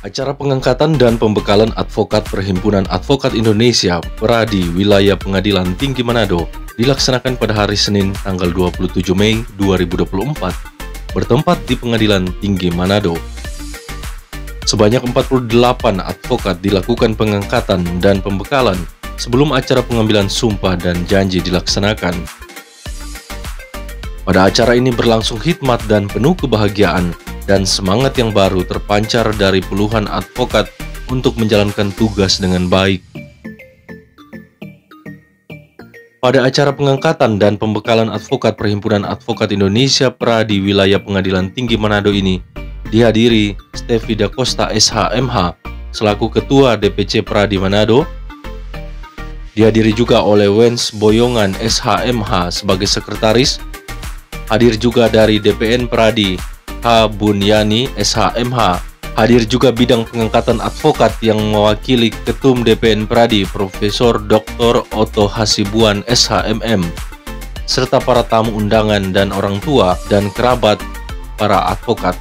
Acara pengangkatan dan pembekalan advokat Perhimpunan Advokat Indonesia Pradi Wilayah Pengadilan Tinggi Manado dilaksanakan pada hari Senin tanggal 27 Mei 2024 bertempat di Pengadilan Tinggi Manado. Sebanyak 48 advokat dilakukan pengangkatan dan pembekalan sebelum acara pengambilan sumpah dan janji dilaksanakan. Pada acara ini berlangsung hikmat dan penuh kebahagiaan, dan semangat yang baru terpancar dari puluhan advokat untuk menjalankan tugas dengan baik. Pada acara pengangkatan dan pembekalan advokat Perhimpunan Advokat Indonesia Pradi Wilayah Pengadilan Tinggi Manado ini dihadiri Steffi Da Costa SH.MH selaku Ketua DPC Pradi Manado, dihadiri juga oleh Wens Boyongan SH.MH sebagai Sekretaris, hadir juga dari DPN Pradi H. Bunyani SH.MH, hadir juga bidang pengangkatan advokat yang mewakili Ketum DPN Pradi Profesor Dr. Otto Hasibuan SH.MM, serta para tamu undangan dan orang tua dan kerabat para advokat.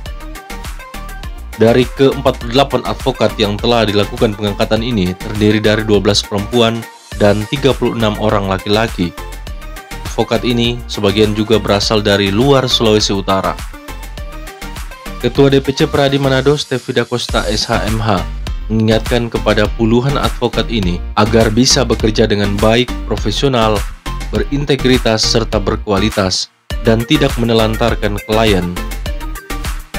Dari ke-48 advokat yang telah dilakukan pengangkatan ini terdiri dari 12 perempuan dan 36 orang laki-laki. Advokat ini sebagian juga berasal dari luar Sulawesi Utara. Ketua DPC Pradi Manado Steffi Da Costa SH.MH mengingatkan kepada puluhan advokat ini agar bisa bekerja dengan baik, profesional, berintegritas, serta berkualitas, dan tidak menelantarkan klien.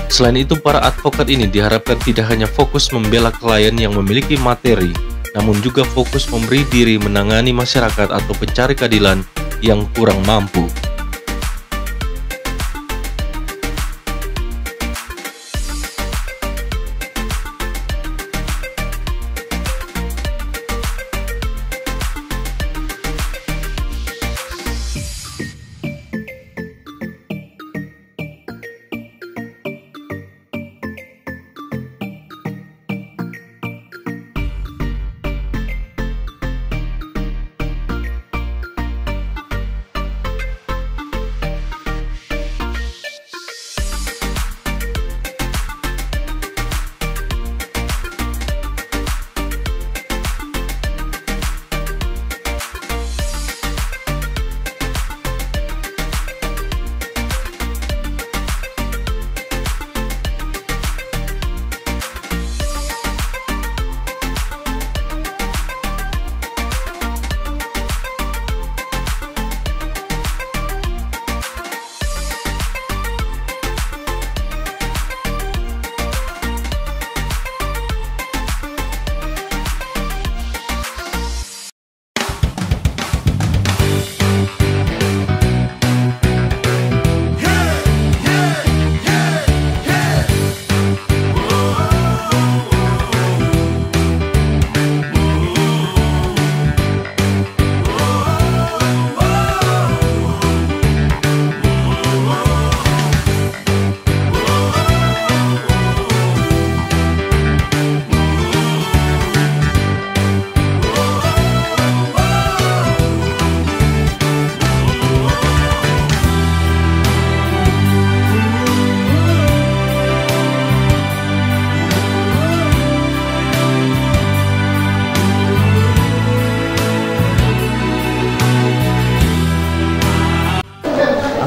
Selain itu, para advokat ini diharapkan tidak hanya fokus membela klien yang memiliki materi, namun juga fokus memberi diri menangani masyarakat atau pencari keadilan yang kurang mampu.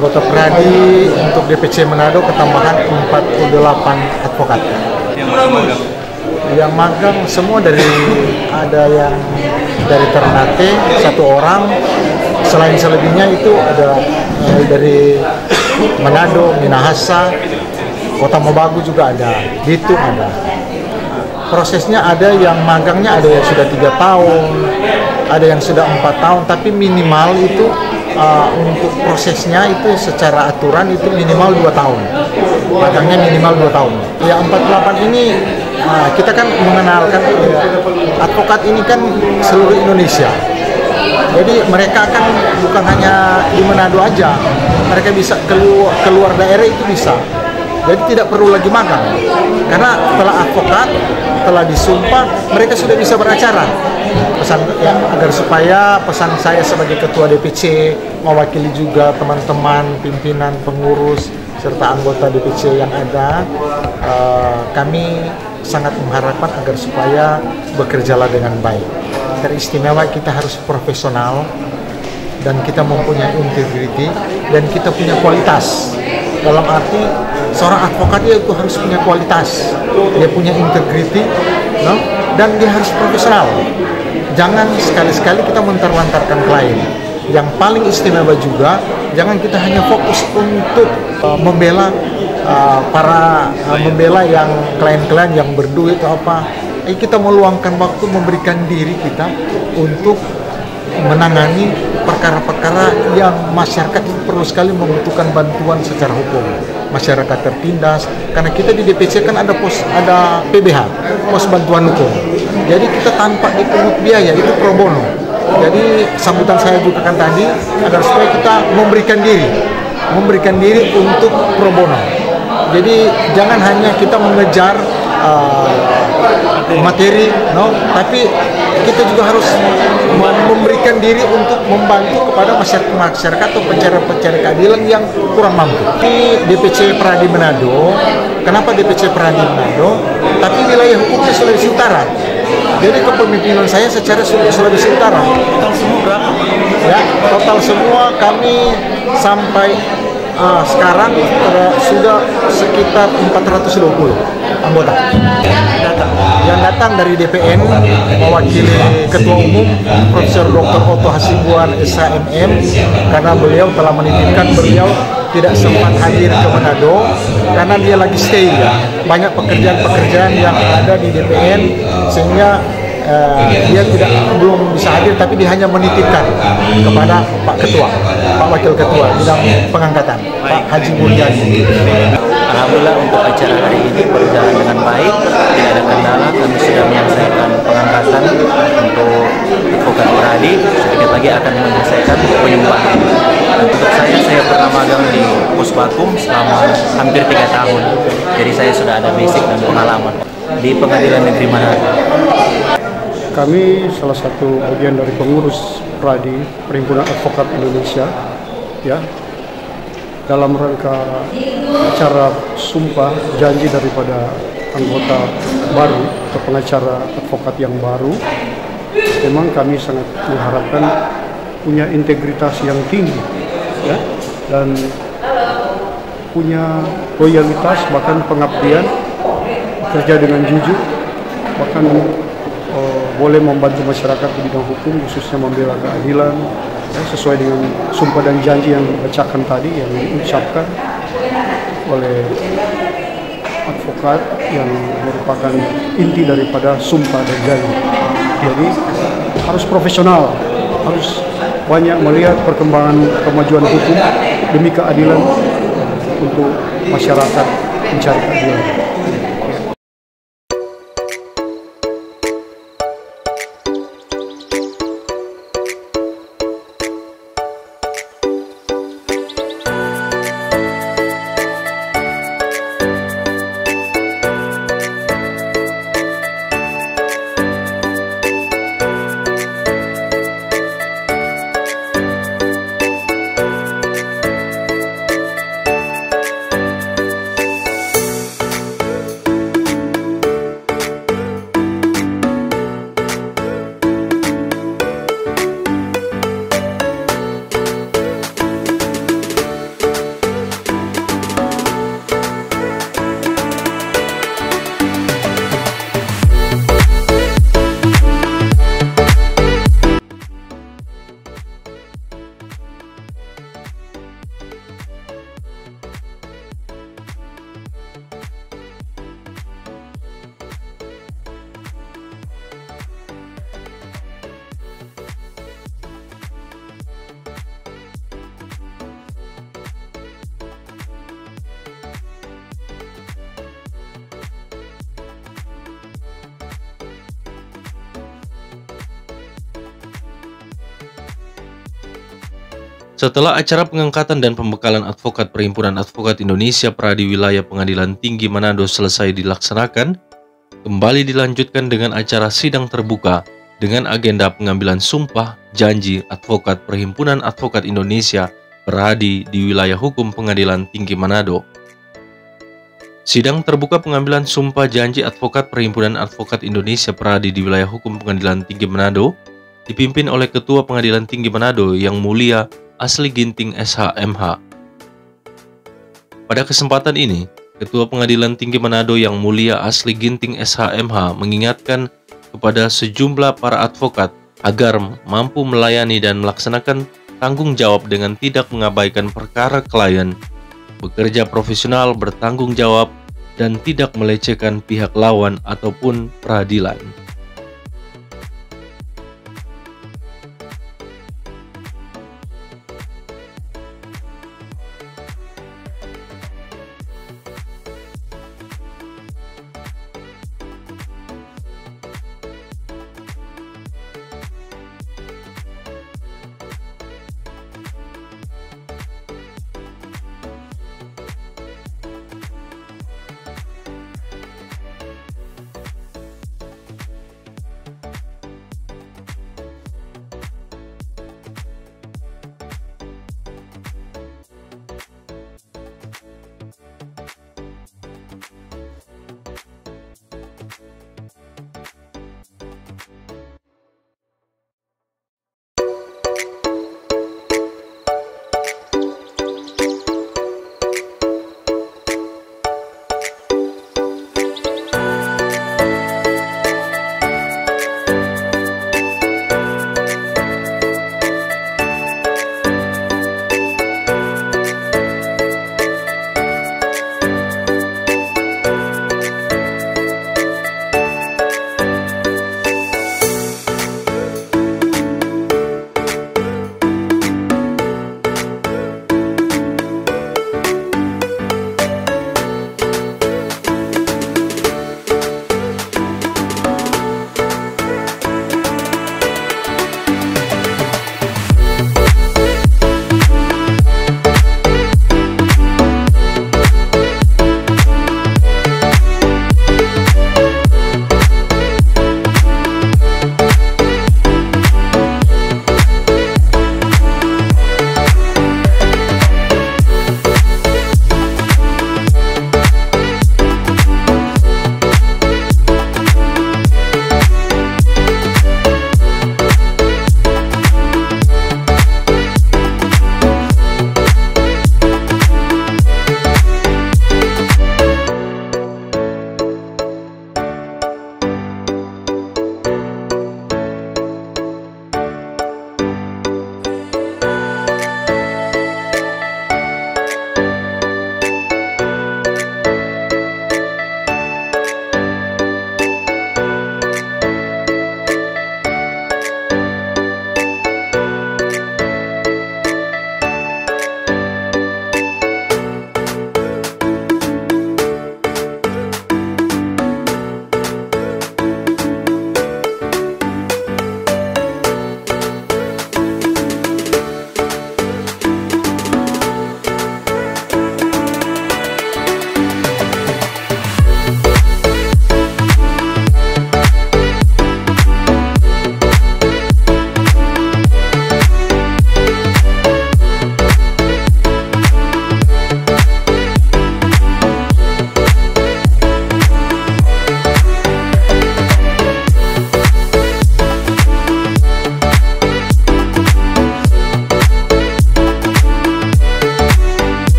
Anggota Pradi untuk DPC Manado ketambahan 48 advokat. Yang magang semua ada yang dari Ternate 1 orang, selain selebihnya itu ada dari Manado, Minahasa, Kota Mobagu juga ada, Bitung ada. Prosesnya ada yang magangnya ada yang sudah 3 tahun, ada yang sudah 4 tahun, tapi minimal itu untuk prosesnya itu secara aturan itu minimal 2 tahun. Magangnya minimal 2 tahun. Ya 48 ini kita kan mengenalkan advokat ini kan seluruh Indonesia. Jadi mereka kan bukan hanya di Manado aja, mereka bisa keluar daerah itu bisa. Jadi tidak perlu lagi magang, karena setelah advokat, telah disumpah, mereka sudah bisa beracara. Pesan ya, agar supaya pesan saya sebagai ketua DPC mewakili juga teman-teman pimpinan pengurus serta anggota DPC yang ada, kami sangat mengharapkan agar supaya bekerjalah dengan baik. Teristimewa kita harus profesional dan kita mempunyai integriti dan kita punya kualitas. Dalam arti seorang advokat itu harus punya kualitas, dia punya integriti, no? Dan dia harus profesional. Jangan sekali-sekali kita menterlantarkan klien. Yang paling istimewa juga, jangan kita hanya fokus untuk membela membela yang klien-klien yang berduit atau apa. Kita meluangkan waktu, memberikan diri kita untuk menangani perkara-perkara yang masyarakat perlu sekali membutuhkan bantuan secara hukum. Masyarakat tertindas, karena kita di DPC kan ada PBH, pos bantuan hukum. Jadi kita tanpa dipungut biaya, itu pro bono. Jadi sambutan saya juga kan tadi agar supaya kita memberikan diri untuk pro bono. Jadi jangan hanya kita mengejar materi, no, tapi kita juga harus memberikan diri untuk membantu kepada masyarakat atau pencari keadilan yang kurang mampu. Di DPC Pradi Manado, kenapa DPC Pradi Manado? Tapi wilayah hukumnya Sulawesi Utara. Jadi kepemimpinan saya secara Sulawesi Utara. Total semua berapa? Ya, total semua kami sampai sekarang sudah sekitar 420 anggota yang datang dari DPN, mewakili Ketua Umum Profesor Dr. Otto Hasibuan SHMM, karena beliau telah menitipkan, beliau tidak sempat hadir ke Manado karena dia lagi stay, ya. Banyak pekerjaan-pekerjaan yang ada di DPN sehingga dia belum bisa hadir, tapi dia hanya menitipkan kepada Pak Ketua, Pak Wakil Ketua bidang pengangkatan, Pak Haji Mulyadi. Alhamdulillah untuk acara hari ini berjalan dengan baik, tidak ada kendala. Kami sudah menyelesaikan pengangkatan untuk advokat Pradi, sedikit lagi akan menyelesaikan penyembahan. Dan untuk saya pernah magang di Puspakum selama hampir 3 tahun, jadi saya sudah ada basic dan pengalaman di Pengadilan Negeri Manado. Kami salah satu bagian dari pengurus Pradi, Perhimpunan Advokat Indonesia, ya, dalam rangka acara sumpah janji daripada anggota baru atau pengacara advokat yang baru. Memang kami sangat mengharapkan punya integritas yang tinggi, ya, dan punya loyalitas, bahkan pengabdian, kerja dengan jujur, bahkan boleh membantu masyarakat di bidang hukum, khususnya membela keadilan, ya, sesuai dengan sumpah dan janji yang dibacakan tadi, yang diucapkan oleh advokat yang merupakan inti daripada sumpah dan janji. Jadi harus profesional, harus banyak melihat perkembangan kemajuan hukum demi keadilan untuk masyarakat mencari keadilan. Setelah acara pengangkatan dan pembekalan advokat Perhimpunan Advokat Indonesia Pradi Wilayah Pengadilan Tinggi Manado selesai dilaksanakan, kembali dilanjutkan dengan acara sidang terbuka dengan agenda pengambilan sumpah janji advokat Perhimpunan Advokat Indonesia Pradi di wilayah hukum Pengadilan Tinggi Manado. Sidang terbuka pengambilan sumpah janji advokat Perhimpunan Advokat Indonesia Pradi di wilayah hukum Pengadilan Tinggi Manado dipimpin oleh Ketua Pengadilan Tinggi Manado Yang Mulia Asli Ginting SH.MH. Pada kesempatan ini, Ketua Pengadilan Tinggi Manado Yang Mulia Asli Ginting SH.MH mengingatkan kepada sejumlah para advokat agar mampu melayani dan melaksanakan tanggung jawab dengan tidak mengabaikan perkara klien, bekerja profesional, bertanggung jawab, dan tidak melecehkan pihak lawan ataupun peradilan.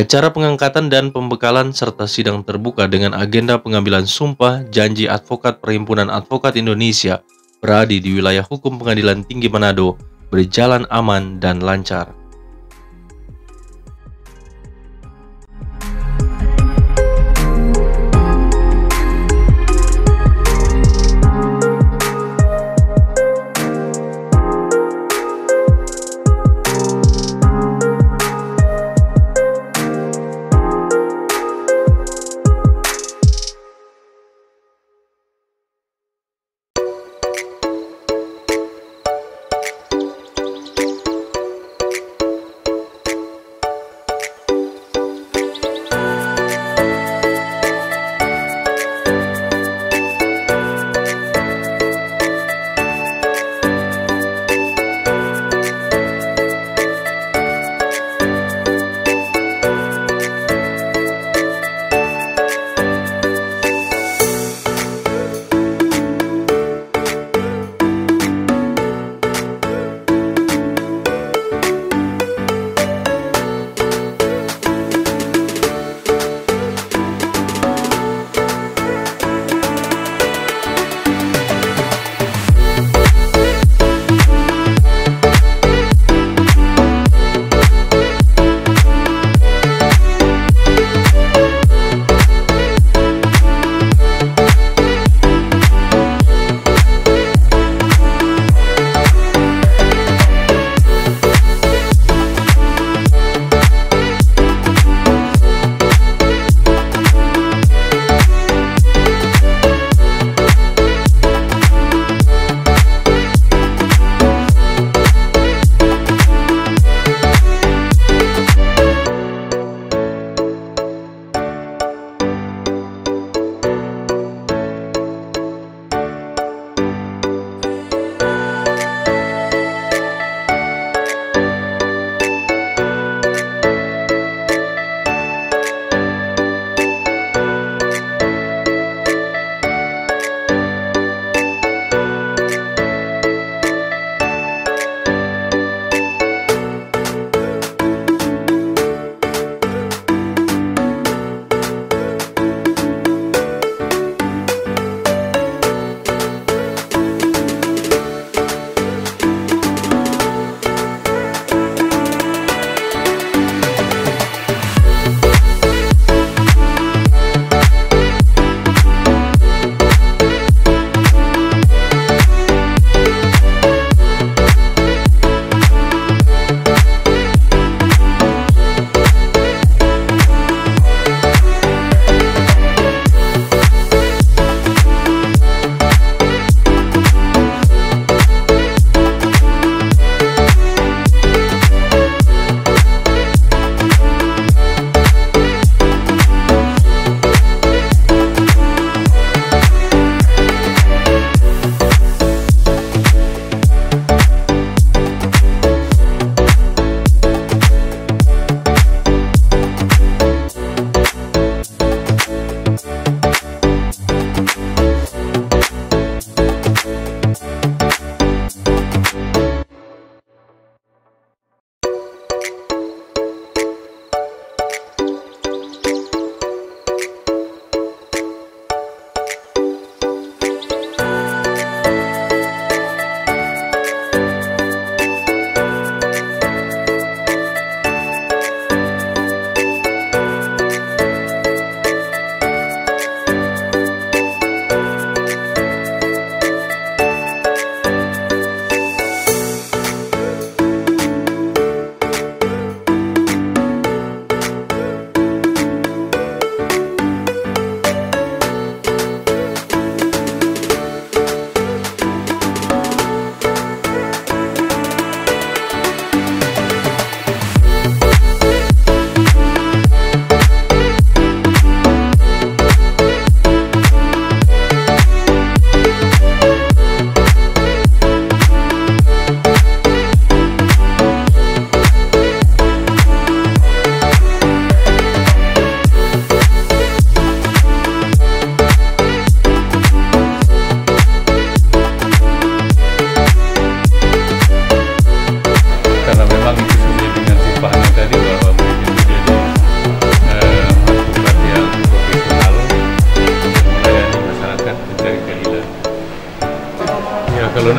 Acara pengangkatan dan pembekalan serta sidang terbuka dengan agenda pengambilan sumpah janji advokat Perhimpunan Advokat Indonesia PERADI di wilayah hukum Pengadilan Tinggi Manado berjalan aman dan lancar.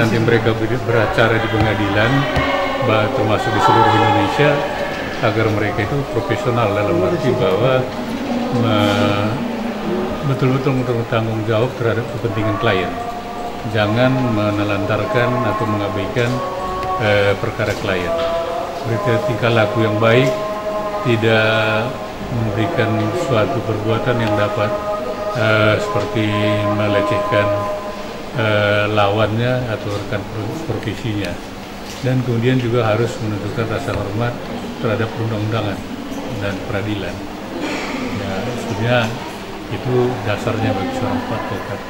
nanti mereka beracara di pengadilan, termasuk di seluruh Indonesia, agar mereka itu profesional dalam arti bahwa betul-betul bertanggung jawab terhadap kepentingan klien. Jangan menelantarkan atau mengabaikan perkara klien. Mereka tingkah laku yang baik, tidak memberikan suatu perbuatan yang dapat seperti melecehkan lawannya atau rekan profesinya, dan kemudian juga harus menunjukkan rasa hormat terhadap undang-undangan dan peradilan. Ya, sebenarnya itu dasarnya bagi seorang advokat.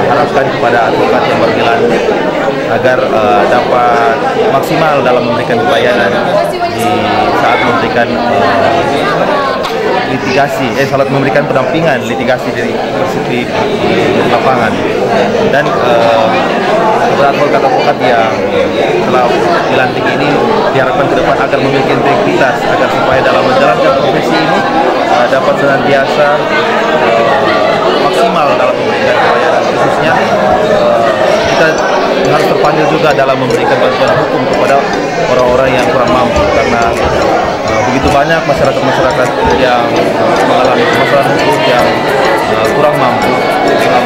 Harapkan kepada advokat yang bergelar agar dapat maksimal dalam memberikan pelayanan di saat memberikan litigasi, saat memberikan pendampingan litigasi di lapangan, dan kepada advokat-advokat yang telah dilantik ini diharapkan ke depan agar memiliki integritas, agar supaya dalam menjalankan profesi ini dapat senantiasa maksimal dalam memberikan pelayanan, khususnya kita harus terpanggil juga dalam memberikan bantuan hukum kepada orang-orang yang kurang mampu, karena begitu banyak masyarakat yang mengalami permasalahan hukum yang kurang mampu dalam